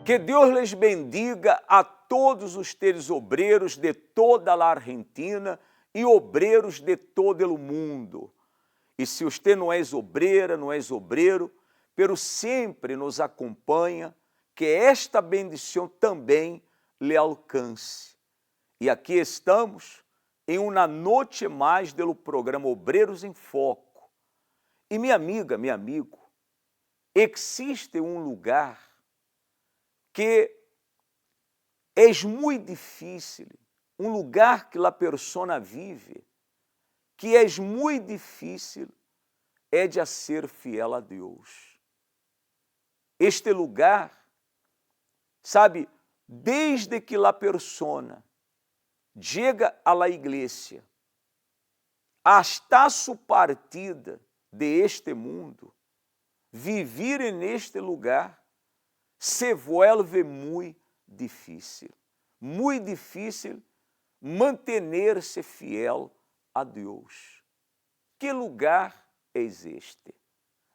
Que Deus les bendiga a todos ustedes obreiros de toda a Argentina e obreiros de todo o mundo. E se você não é obreira, não é obreiro, pero sempre nos acompanha, que esta bendição também lhe alcance. E aqui estamos em uma noite mais do programa Obreiros em Foco. E minha amiga, meu amigo, existe um lugar que é muito difícil, um lugar que a persona vive, que é muito difícil, é de ser fiel a Deus. Este lugar, sabe, desde que a persona chega à la igreja, hasta sua partida de este mundo, viver neste lugar se vuelve muito difícil manter-se fiel a Deus. Que lugar é este?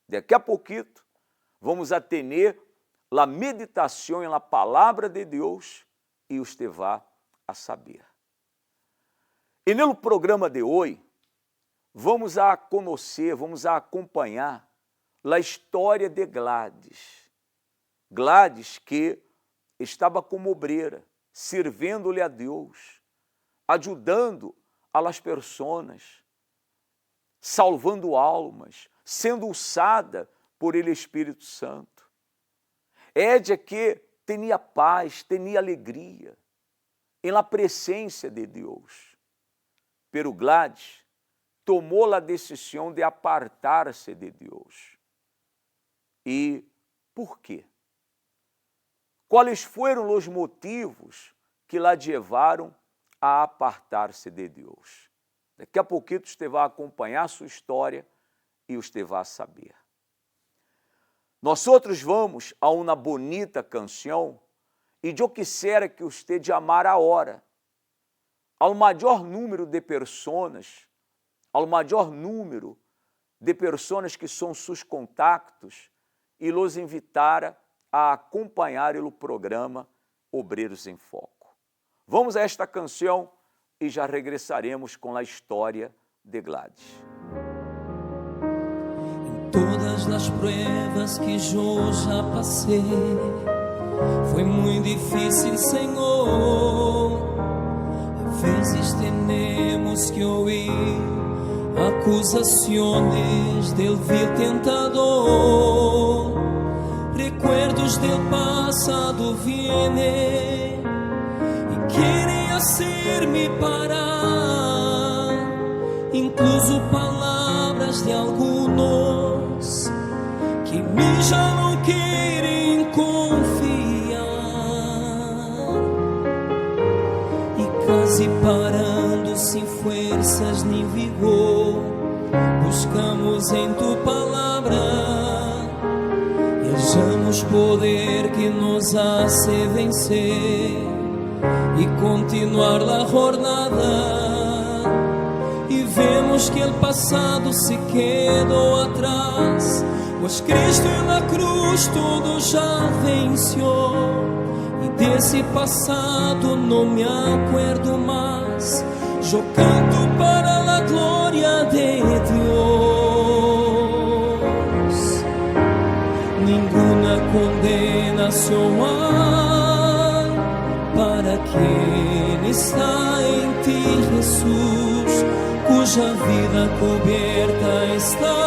Daqui a pouquinho vamos a ter a meditação na palavra de Deus e você vai a saber. E no programa de hoje, vamos a conhecer, vamos a acompanhar a história de Gladys. Gladys que estava como obreira, servindo-lhe a Deus, ajudando a las pessoas, salvando almas, sendo usada por ele Espírito Santo. Édia que tinha paz, tinha alegria em la presença de Deus. Pero Gladys tomou a decisão de apartar-se de Deus. E por quê? Quais foram os motivos que la levaram a apartar-se de Deus? Daqui a pouquinho você vai acompanhar a sua história e você vai saber. Nós outros vamos a uma bonita canção e eu quisiera que você de amar a hora ao maior número de pessoas, ao maior número de pessoas que são seus contactos e los invitara a acompanhar o programa Obreiros em Foco. Vamos a esta canção e já regressaremos com a história de Gladys. Em todas as pruebas que eu já passei, foi muito difícil, Senhor. Às vezes temos que ouvir acusações del vil tentador. Recuerdos del pasado vienen y quieren hacerme parar, incluso palabras de algunos que mí ya no quieren confiar, y casi parando sin fuerzas ni vigor, buscamos en tu palabra. Hallamos poder que nos hace vencer y continuar la jornada. Y vemos que el pasado se quedó atrás, pues Cristo en la cruz todo ya venció. Y de ese pasado no me acuerdo más. Yo canto para la gloria de Dios. Ninguna condenación hay para quien está en ti, Jesús, cuya vida cubierta está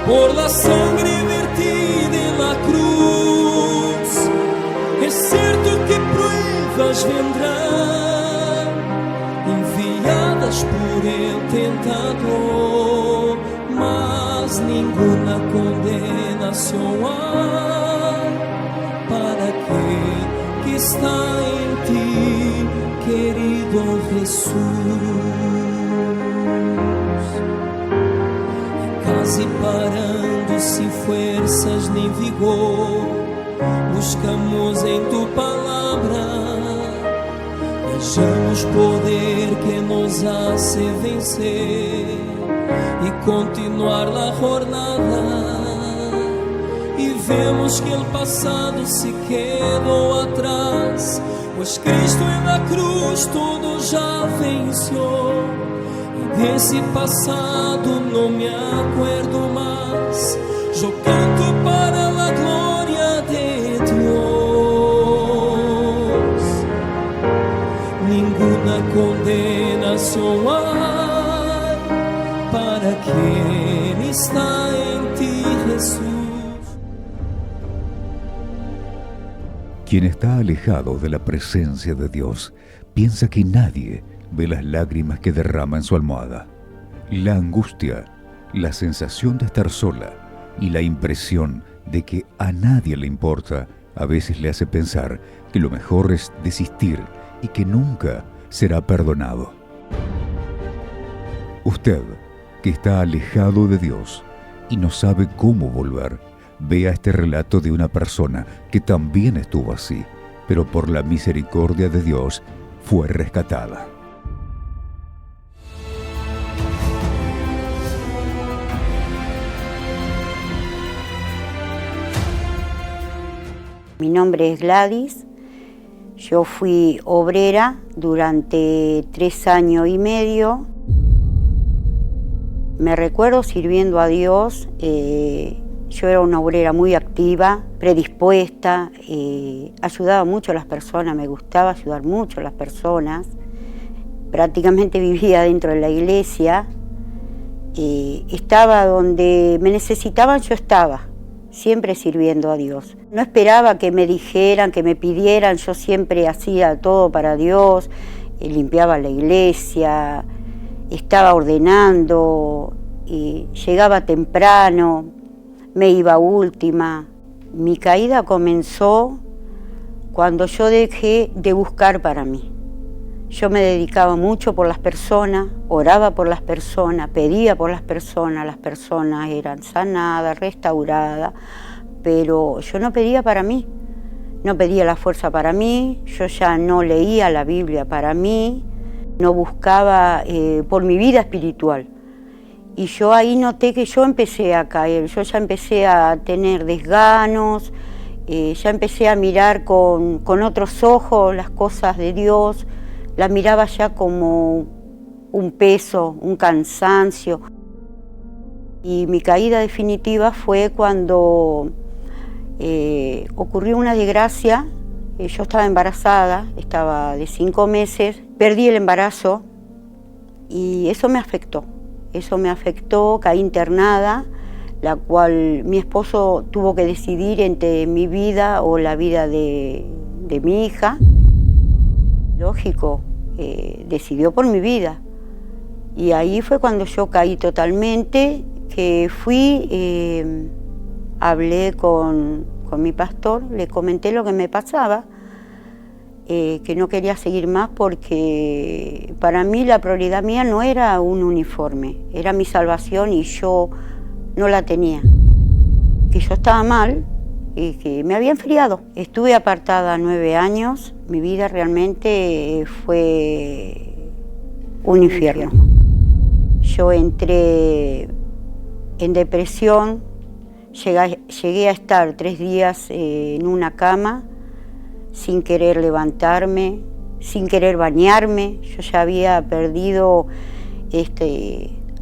por la sangre vertida en la cruz. Es cierto que pruebas vendrán, enviadas por el tentador, mas ninguna condenación hay para aquel que está en ti, querido Jesús. Casi parando sin fuerzas ni vigor, buscamos en tu palabra. Hallamos poder que nos hace vencer y continuar la jornada. Y vemos que el pasado se quedó atrás, pues Cristo en la cruz todo ya venció. Y de ese pasado no me acuerdo más, yo canto para la gloria de Dios. Ninguna condenación hay para quien está en ti, Jesús. Quien está alejado de la presencia de Dios piensa que nadie ve las lágrimas que derrama en su almohada. La angustia, la sensación de estar sola y la impresión de que a nadie le importa a veces le hace pensar que lo mejor es desistir y que nunca será perdonado. Usted, que está alejado de Dios y no sabe cómo volver, vea este relato de una persona que también estuvo así, pero por la misericordia de Dios fue rescatada. Mi nombre es Gladys, yo fui obrera durante 3 años y medio. Me recuerdo sirviendo a Dios, yo era una obrera muy activa, predispuesta, ayudaba mucho a las personas, me gustaba ayudar mucho a las personas. Prácticamente vivía dentro de la iglesia, estaba donde me necesitaban, yo estaba. Siempre sirviendo a Dios. No esperaba que me dijeran, que me pidieran, yo siempre hacía todo para Dios, limpiaba la iglesia, estaba ordenando, llegaba temprano, me iba última. Mi caída comenzó cuando yo dejé de buscar para mí. Yo me dedicaba mucho por las personas, oraba por las personas, pedía por las personas eran sanadas, restauradas, pero yo no pedía para mí, no pedía la fuerza para mí, yo ya no leía la Biblia para mí, no buscaba por mi vida espiritual. Y yo ahí noté que yo empecé a caer, yo ya empecé a tener desganos, ya empecé a mirar con otros ojos las cosas de Dios, la miraba ya como un peso, un cansancio. Y mi caída definitiva fue cuando ocurrió una desgracia. Yo estaba embarazada, estaba de 5 meses, perdí el embarazo y eso me afectó, caí internada, la cual mi esposo tuvo que decidir entre mi vida o la vida de mi hija. Lógico, decidió por mi vida. Y ahí fue cuando yo caí totalmente, que fui, hablé con mi pastor, le comenté lo que me pasaba, que no quería seguir más porque para mí la prioridad mía no era un uniforme, era mi salvación y yo no la tenía. Que yo estaba mal y que me había enfriado. Estuve apartada 9 años, mi vida realmente fue un infierno. Yo entré en depresión, llegué a estar 3 días en una cama, sin querer levantarme, sin querer bañarme. Yo ya había perdido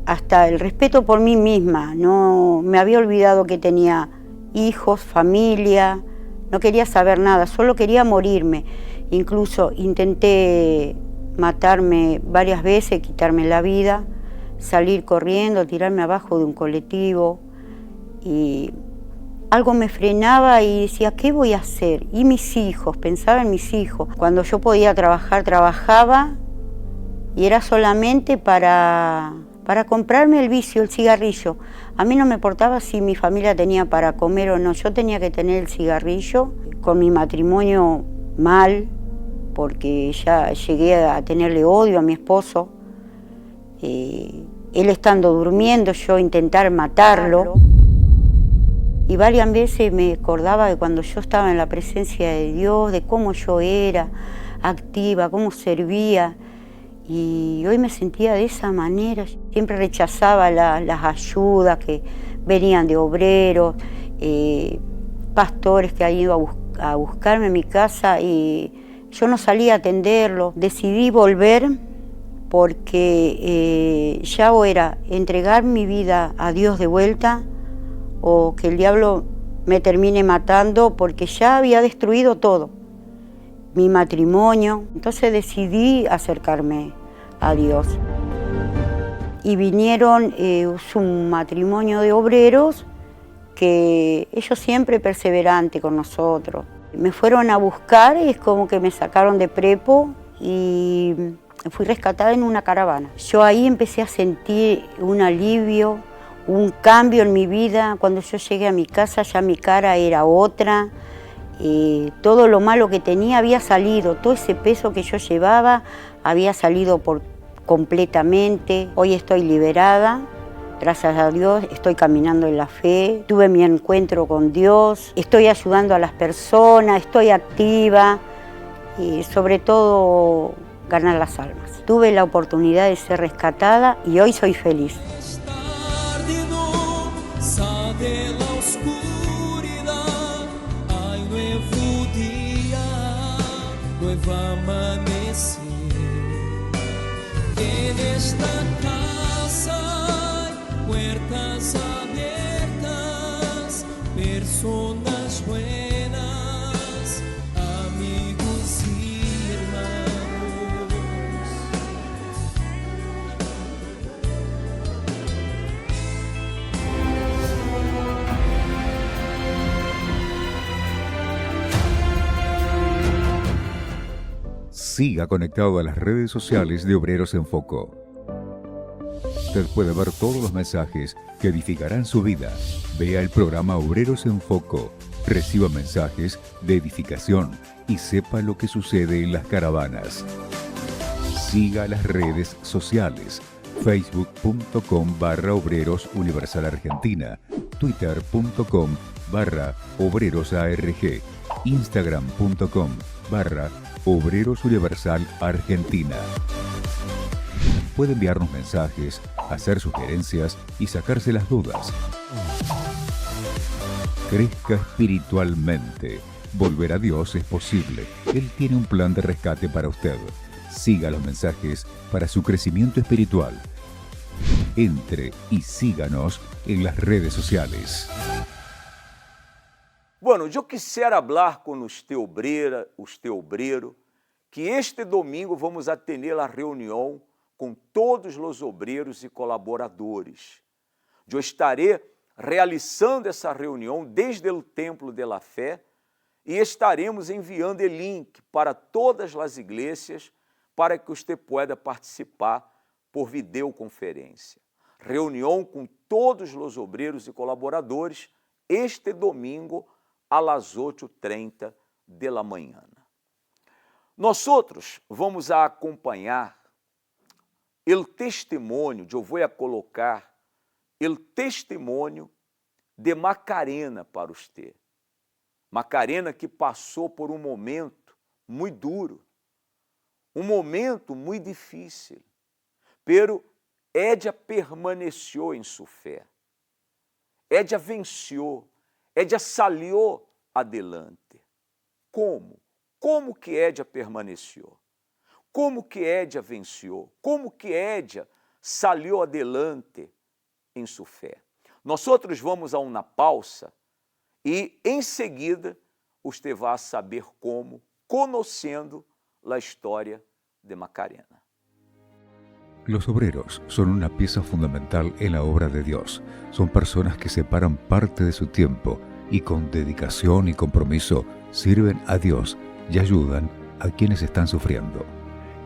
hasta el respeto por mí misma, no me había olvidado que tenía hijos, familia, no quería saber nada, solo quería morirme. Incluso intenté matarme varias veces, quitarme la vida, salir corriendo, tirarme abajo de un colectivo y algo me frenaba y decía, ¿qué voy a hacer? Y mis hijos, pensaba en mis hijos. Cuando yo podía trabajar, trabajaba y era solamente para comprarme el vicio, el cigarrillo. A mí no me importaba si mi familia tenía para comer o no, yo tenía que tener el cigarrillo. Con mi matrimonio mal, porque ya llegué a tenerle odio a mi esposo. Él estando durmiendo, yo intentar matarlo. Y varias veces me acordaba de cuando yo estaba en la presencia de Dios, de cómo yo era activa, cómo servía. Y hoy me sentía de esa manera. Siempre rechazaba las ayudas que venían de obreros. pastores que han ido a buscarme a mi casa y yo no salí a atenderlo. Decidí volver porque ya o era entregar mi vida a Dios de vuelta o que el diablo me termine matando porque ya había destruido todo, mi matrimonio. Entonces decidí acercarme a Dios. Y vinieron, es un matrimonio de obreros que ellos siempre perseverantes con nosotros. Me fueron a buscar y es como que me sacaron de prepo y fui rescatada en una caravana. Yo ahí empecé a sentir un alivio, un cambio en mi vida. Cuando yo llegué a mi casa ya mi cara era otra. Todo lo malo que tenía había salido, todo ese peso que yo llevaba había salido completamente. Hoy estoy liberada, gracias a Dios, estoy caminando en la fe, tuve mi encuentro con Dios, estoy ayudando a las personas, estoy activa y sobre todo ganar las almas. Tuve la oportunidad de ser rescatada y hoy soy feliz. En esta casa, puertas abiertas, personas buenas, amigos y hermanos. Siga conectado a las redes sociales de Obreros en Foco. Usted puede ver todos los mensajes que edificarán su vida. Vea el programa Obreros en Foco, reciba mensajes de edificación y sepa lo que sucede en las caravanas. Siga las redes sociales: facebook.com/Obreros Universal Argentina, twitter.com/ObrerosARG, instagram.com/Obreros Universal Argentina. Puede enviarnos mensajes, hacer sugerencias y sacarse las dudas. Crezca espiritualmente. Volver a Dios es posible. Él tiene un plan de rescate para usted. Siga los mensajes para su crecimiento espiritual. Entre y síganos en las redes sociales. Bueno, eu quisiera hablar com usted, obreira, usted, obreiro, que este domingo vamos atender a reunião com todos os obreiros e colaboradores. Eu estarei realizando essa reunião desde o Templo de la Fé e estaremos enviando o link para todas as igrejas para que você pueda participar por videoconferência. Reunião com todos os obreiros e colaboradores este domingo a las 8:30 de la manhã. Nós outros vamos a acompanhar o testemunho, eu vou a colocar o testemunho de Macarena para você. Macarena que passou por um momento muito duro, um momento muito difícil, pero ella permaneceu em sua fé. Ella venceu, ella salió adelante. Como? Como que ella permaneceu? Como que ella venceu? Como que ella salió adelante em sua fé? Nós outros vamos a uma pausa e, em seguida, você vai saber como, conhecendo a história de Macarena. Los obreros son una pieza fundamental en la obra de Dios. Son personas que separan parte de su tiempo y con dedicación y compromiso sirven a Dios y ayudan a quienes están sufriendo.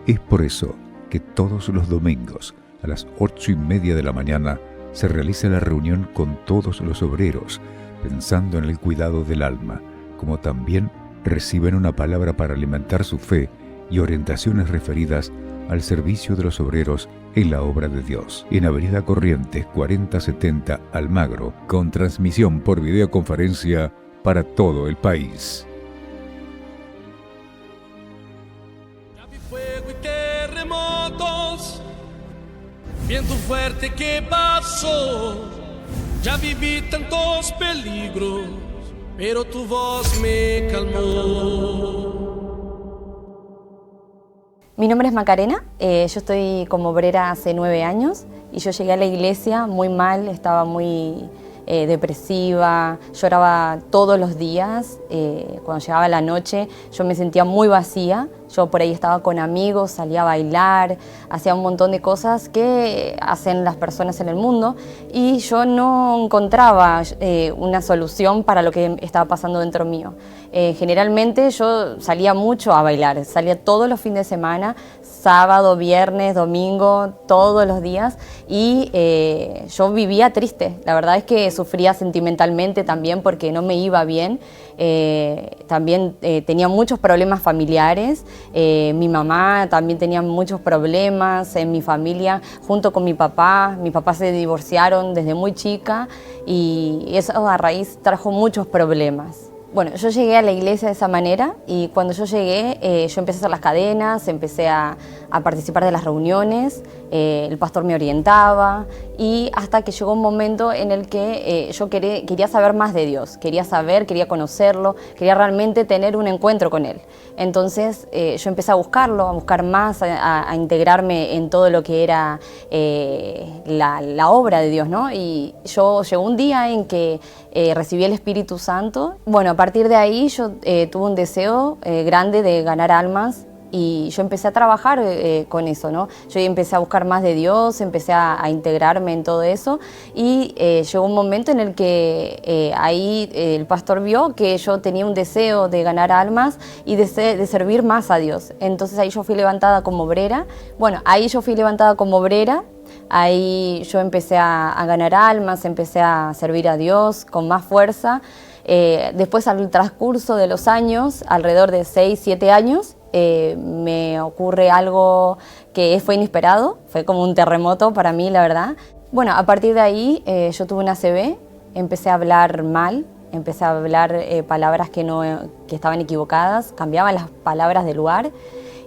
Es por eso que todos los domingos a las 8:30 de la mañana se realiza la reunión con todos los obreros, pensando en el cuidado del alma, como también reciben una palabra para alimentar su fe y orientaciones referidas al servicio de los obreros en la obra de Dios. En Avenida Corrientes 4070 Almagro, con transmisión por videoconferencia para todo el país. Ya vi fuego y terremotos, viento fuerte que pasó, ya viví tantos peligros pero tu voz me calmó. Mi nombre es Macarena, yo estoy como obrera hace 9 años y yo llegué a la iglesia muy mal, estaba muy depresiva, lloraba todos los días, cuando llegaba la noche yo me sentía muy vacía, yo por ahí estaba con amigos, salía a bailar, hacía un montón de cosas que hacen las personas en el mundo y yo no encontraba una solución para lo que estaba pasando dentro mío. Generalmente yo salía mucho a bailar, salía todos los fines de semana, sábado, viernes, domingo, todos los días y yo vivía triste. La verdad es que sufría sentimentalmente también porque no me iba bien. También tenía muchos problemas familiares. Mi mamá también tenía muchos problemas en mi familia junto con mi papá. Mis papás se divorciaron desde muy chica y eso a raíz trajo muchos problemas. Bueno, yo llegué a la iglesia de esa manera y cuando yo llegué yo empecé a hacer las cadenas, empecé a participar de las reuniones, el pastor me orientaba y hasta que llegó un momento en el que yo quería saber más de Dios, quería conocerlo, quería realmente tener un encuentro con Él. Entonces yo empecé a buscarlo, a buscar más, a integrarme en todo lo que era la obra de Dios, ¿no? Y llegó un día en que recibí el Espíritu Santo. Bueno, a partir de ahí yo tuve un deseo grande de ganar almas y yo empecé a trabajar con eso, ¿no? Yo empecé a buscar más de Dios, empecé a integrarme en todo eso y llegó un momento en el que ahí el pastor vio que yo tenía un deseo de ganar almas y de servir más a Dios. Entonces ahí yo fui levantada como obrera. Bueno, ahí yo fui levantada como obrera. Ahí yo empecé a ganar almas, empecé a servir a Dios con más fuerza. Después, al transcurso de los años, alrededor de 6, 7 años, me ocurre algo que fue inesperado, fue como un terremoto para mí, la verdad. Bueno, a partir de ahí yo tuve una ACV, empecé a hablar mal, empecé a hablar palabras que estaban equivocadas, cambiaban las palabras del lugar.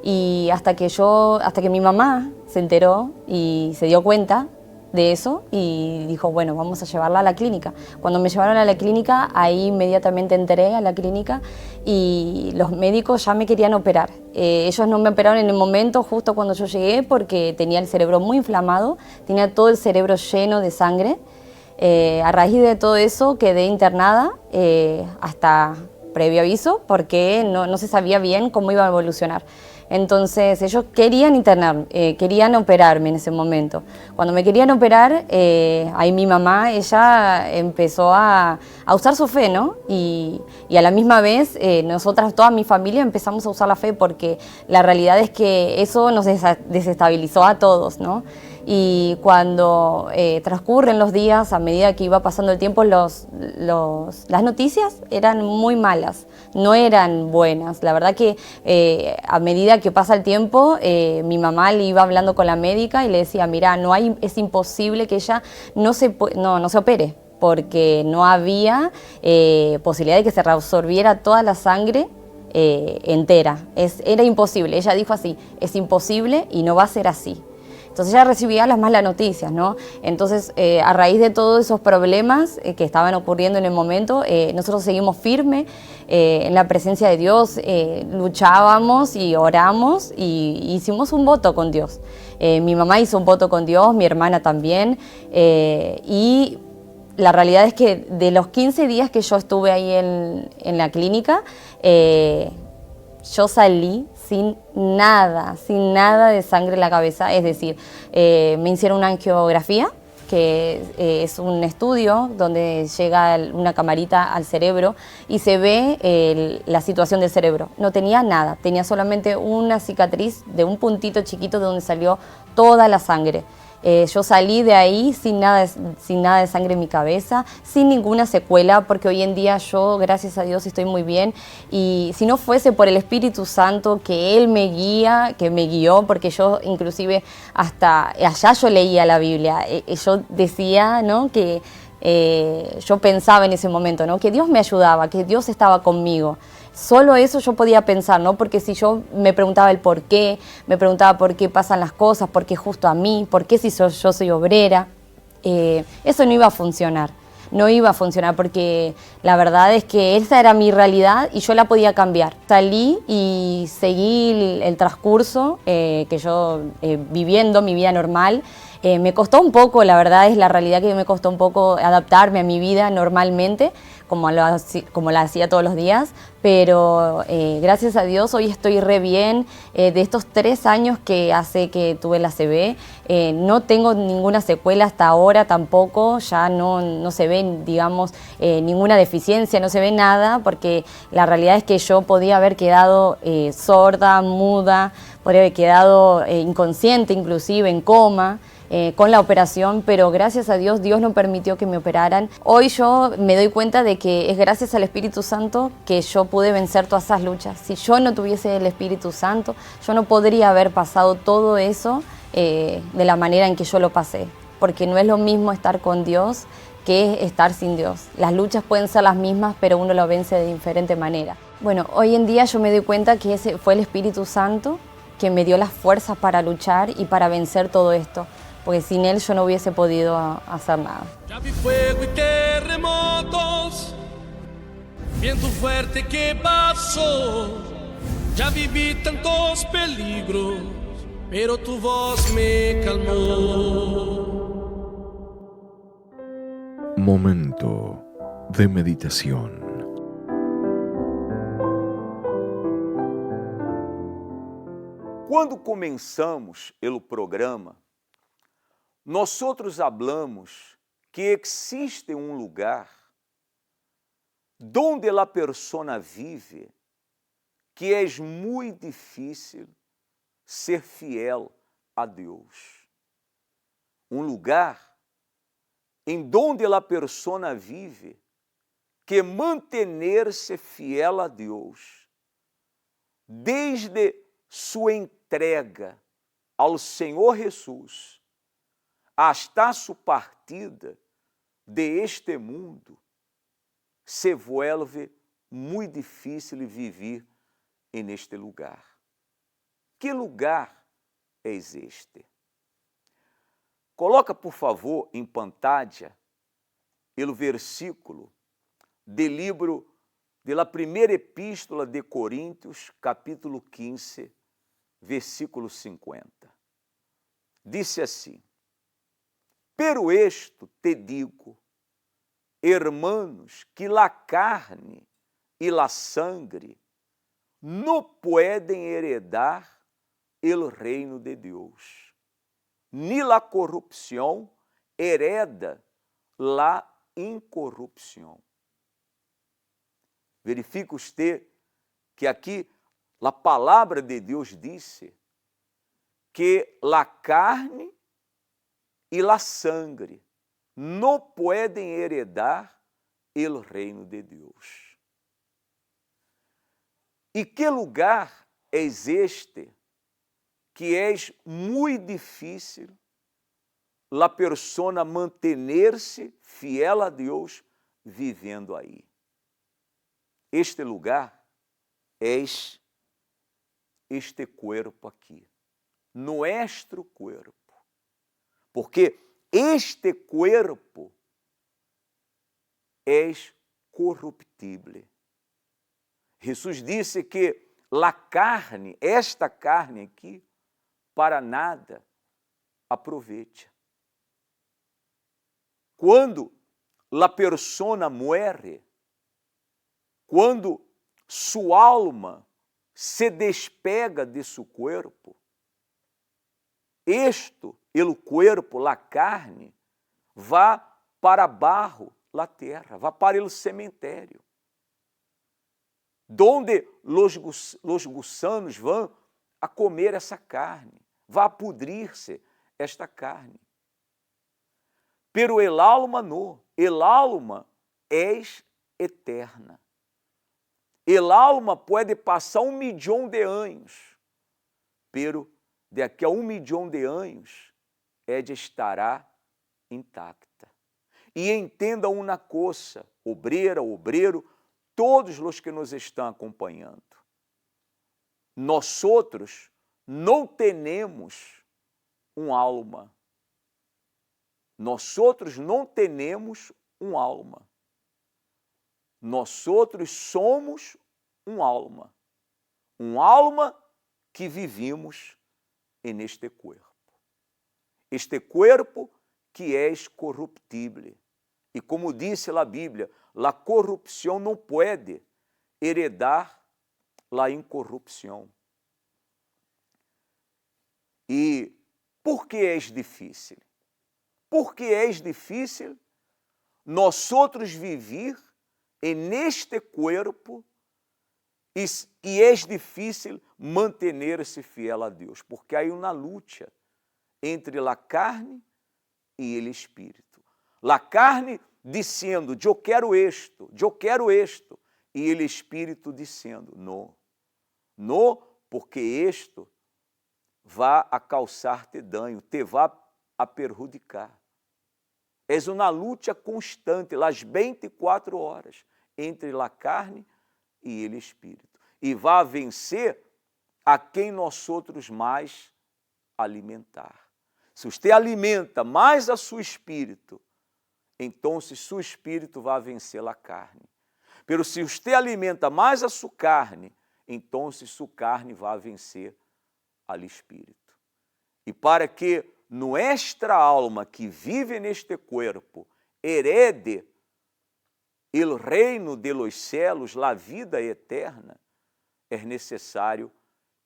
Y hasta que mi mamá se enteró y se dio cuenta de eso y dijo, bueno, vamos a llevarla a la clínica. Cuando me llevaron a la clínica, ahí inmediatamente entré a la clínica y los médicos ya me querían operar. Ellos no me operaron en el momento justo cuando yo llegué porque tenía el cerebro muy inflamado, tenía todo el cerebro lleno de sangre. A raíz de todo eso quedé internada hasta previo aviso porque no se sabía bien cómo iba a evolucionar. Entonces ellos querían internar, querían operarme en ese momento. Cuando me querían operar, ahí mi mamá, ella empezó a usar su fe, ¿no? Y a la misma vez nosotras, toda mi familia, empezamos a usar la fe porque la realidad es que eso nos desestabilizó a todos, ¿no? Y cuando transcurren los días, a medida que iba pasando el tiempo, las noticias eran muy malas, no eran buenas. La verdad que a medida que pasa el tiempo, mi mamá le iba hablando con la médica y le decía, mira, es imposible que ella no se opere, porque no había posibilidad de que se reabsorbiera toda la sangre entera. Era imposible. Ella dijo así, es imposible y no va a ser así. Entonces ella recibía las malas noticias, ¿no? Entonces, a raíz de todos esos problemas que estaban ocurriendo en el momento, nosotros seguimos firmes en la presencia de Dios, luchábamos y oramos y hicimos un voto con Dios. Mi mamá hizo un voto con Dios, mi hermana también, y la realidad es que de los 15 días que yo estuve ahí en la clínica, yo salí sin nada de sangre en la cabeza, es decir, me hicieron una angiografía, que es un estudio donde llega una camarita al cerebro y se ve la situación del cerebro. No tenía nada, tenía solamente una cicatriz de un puntito chiquito de donde salió toda la sangre. Yo salí de ahí sin nada de sangre en mi cabeza, sin ninguna secuela, porque hoy en día yo, gracias a Dios, estoy muy bien. Y si no fuese por el Espíritu Santo, que Él me guió, porque yo inclusive hasta allá yo leía la Biblia, yo decía, ¿no?, que yo pensaba en ese momento, ¿no?, que Dios me ayudaba, que Dios estaba conmigo. Solo eso yo podía pensar, ¿no? Porque si yo me preguntaba el por qué, me preguntaba por qué pasan las cosas, por qué justo a mí, por qué si yo soy obrera, eso no iba a funcionar. no iba a funcionar, porque la verdad es que esa era mi realidad y yo la podía cambiar. Salí y seguí el transcurso que yo viviendo mi vida normal. Me costó un poco, la verdad es la realidad que me costó un poco adaptarme a mi vida normalmente, como la hacía todos los días, pero gracias a Dios hoy estoy re bien. De estos 3 años que hace que tuve la ACV, no tengo ninguna secuela hasta ahora tampoco, ya no se ve, digamos, ninguna deficiencia, no se ve nada, porque la realidad es que yo podía haber quedado sorda, muda, podría haber quedado inconsciente inclusive, en coma. Con la operación, pero gracias a Dios, Dios no permitió que me operaran. Hoy yo me doy cuenta de que es gracias al Espíritu Santo que yo pude vencer todas esas luchas. Si yo no tuviese el Espíritu Santo, yo no podría haber pasado todo eso de la manera en que yo lo pasé, porque no es lo mismo estar con Dios que estar sin Dios. Las luchas pueden ser las mismas, pero uno lo vence de diferente manera. Bueno, hoy en día yo me doy cuenta que ese fue el Espíritu Santo que me dio las fuerzas para luchar y para vencer todo esto, porque sin Él yo no hubiese podido hacer nada. Ya vi fuego y terremotos, viento fuerte que pasó, ya viví tantos peligros, pero tu voz me calmó. Momento de meditación. Quando começamos o programa, nós outros hablamos que existe um lugar donde a persona vive que é muito difícil ser fiel a Deus. Um lugar em donde a persona vive que manter-se fiel a Deus desde sua entrega ao Senhor Jesus hasta su partida de este mundo, se vuelve muito difícil viver neste lugar. Que lugar é este? Coloca, por favor, em pantalla o versículo do livro de la primeira epístola de Coríntios, capítulo 15, versículo 50. Disse assim: Pero esto te digo, hermanos, que la carne y la sangre no pueden heredar el reino de Dios, ni la corrupción hereda la incorrupción. Verifica usted que aqui a palavra de Deus disse que la carne e la sangre não podem heredar el reino de Deus. E que lugar é este que é muito difícil la persona manter-se fiel a Deus vivendo aí? Este lugar é este corpo aqui, nuestro corpo. Porque este corpo é corruptível. Jesus disse que a carne, esta carne aqui, para nada aproveita. Quando a persona muere, quando sua alma se despega de seu corpo, el cuerpo, la carne, vá para barro, la terra, vá para el cemitério, donde los gusanos vão a comer essa carne, vá a pudrir-se esta carne. Pero el alma no, el alma es eterna. El alma pode passar 1 milhão de anos, pero daqui a 1 milhão de anos, estará intacta. E entenda uma coisa, obreira, obreiro, todos os que nos estão acompanhando. Nós outros não temos alma. Nós outros não temos um alma. Nós outros somos um alma que vivimos neste corpo. Este corpo que é corruptível. E como disse a Bíblia, a corrupção não pode heredar a incorrupção. E por que é difícil? Porque é difícil nós outros viver neste corpo e é difícil manter-se fiel a Deus, porque há uma luta entre a carne e o espírito. A carne dizendo, eu quero isto, e o espírito dizendo, não, porque isto vai a causar-te dano, te vai a perjudicar. É uma luta constante, as 24 horas, entre a carne e o espírito. E vai vencer a quem nós outros mais alimentar. Se você alimenta mais a seu espírito, então seu espírito vai vencer a carne. Pero se você alimenta mais a sua carne, então sua carne vai vencer ao espírito. E para que nossa alma que vive neste corpo herede o reino de los cielos, a vida eterna, é necessário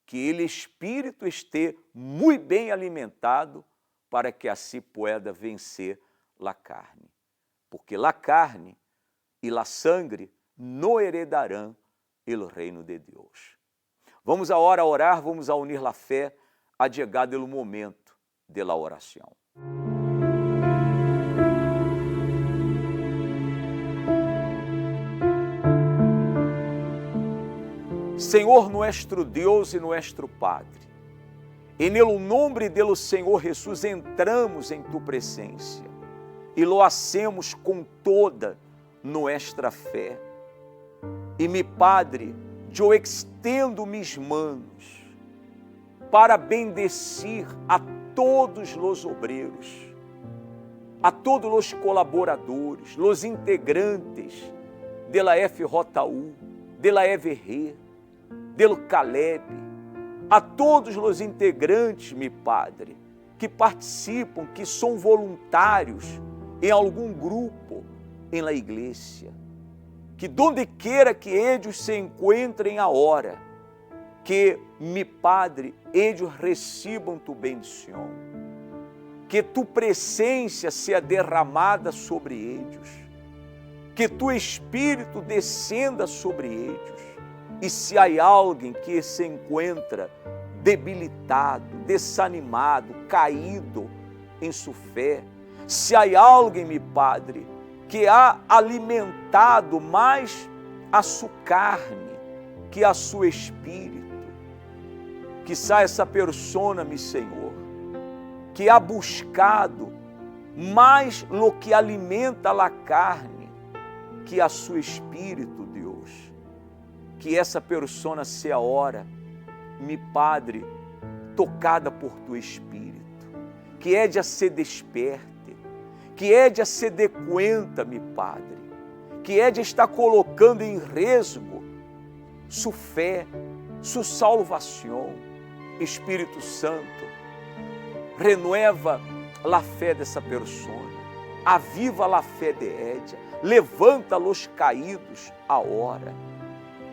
que o espírito esteja muito bem alimentado para que assim pueda vencer a carne. Porque a carne e a sangre não heredarão o reino de Deus. Vamos agora orar, vamos a unir a fé a chegar do momento de la oração. Senhor nuestro Deus e nuestro Padre, en el nombre de lo Senhor Jesus entramos em tu presença e lo hacemos com toda nuestra fé. E mi Padre, eu extendo mis manos para bendecir a todos os obreiros, a todos os colaboradores, os integrantes de la FJU, de la EVR, del Caleb, a todos os integrantes, meu Padre, que participam, que são voluntários em algum grupo em la igreja, que donde quiera que eles se encontrem agora, que, meu Padre, eles recebam tu bendição, que tu presença seja derramada sobre eles, que tu Espírito descenda sobre eles. E se há alguém que se encontra debilitado, desanimado, caído em sua fé, se há alguém, meu Padre, que há alimentado mais a sua carne que a seu espírito, que saia essa persona, meu Senhor, que há buscado mais lo que alimenta a carne que a seu espírito, Deus. Que essa persona seja ora, meu Padre, tocada por tu Espírito, que é de a se desperte, que é de a se dê conta, meu Padre, que é de estar colocando em risco sua fé, sua salvação. Espírito Santo, renueva a fé dessa persona, aviva a fé de Édia, levanta os caídos a hora.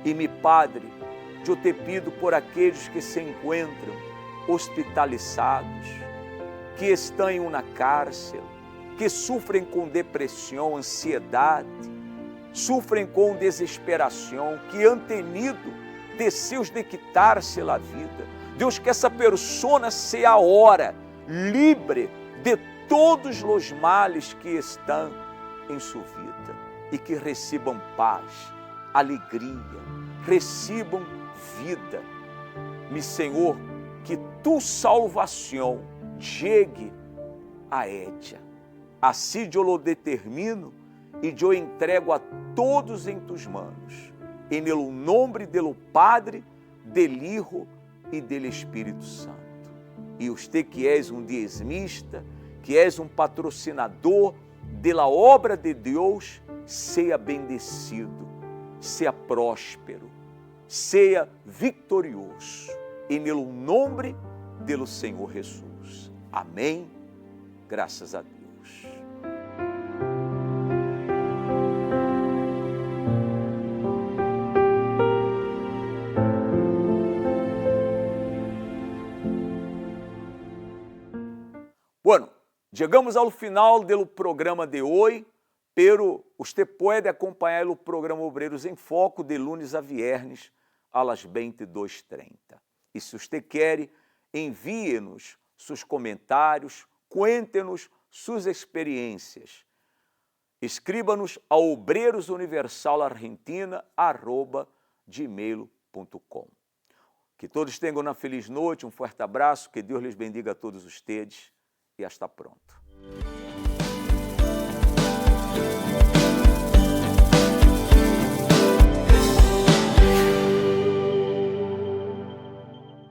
E, meu Padre, eu te pido por aqueles que se encontram hospitalizados, que estão em uma cárcel, que sofrem com depressão, ansiedade, sofrem com desesperação, que han tenido desejos de quitar-se a vida. Deus, que essa persona seja agora livre de todos os males que estão em sua vida e que recebam paz, alegria, recebam vida. Meu Senhor, que tu salvação chegue a Édia. Assim eu lo determino e eu entrego a todos em tus manos. Em el nome do Padre, del Hijo e del Espírito Santo. E você que és um dizimista, que és um patrocinador de la obra de Deus, seja bendecido, seja próspero, seja vitorioso. Em el nome do Senhor Jesus. Amém. Graças a Deus. Bueno, chegamos ao final do programa de hoje, pero você pode acompanhar o programa Obreiros em Foco de lunes a viernes, às 22h30. E se você quer, envie-nos seus comentários, cuente-nos suas experiências. Escreva-nos a obreirosuniversalargentina@gmail.com. Que todos tenham uma feliz noite, um forte abraço, que Deus lhes bendiga a todos ustedes e hasta pronto.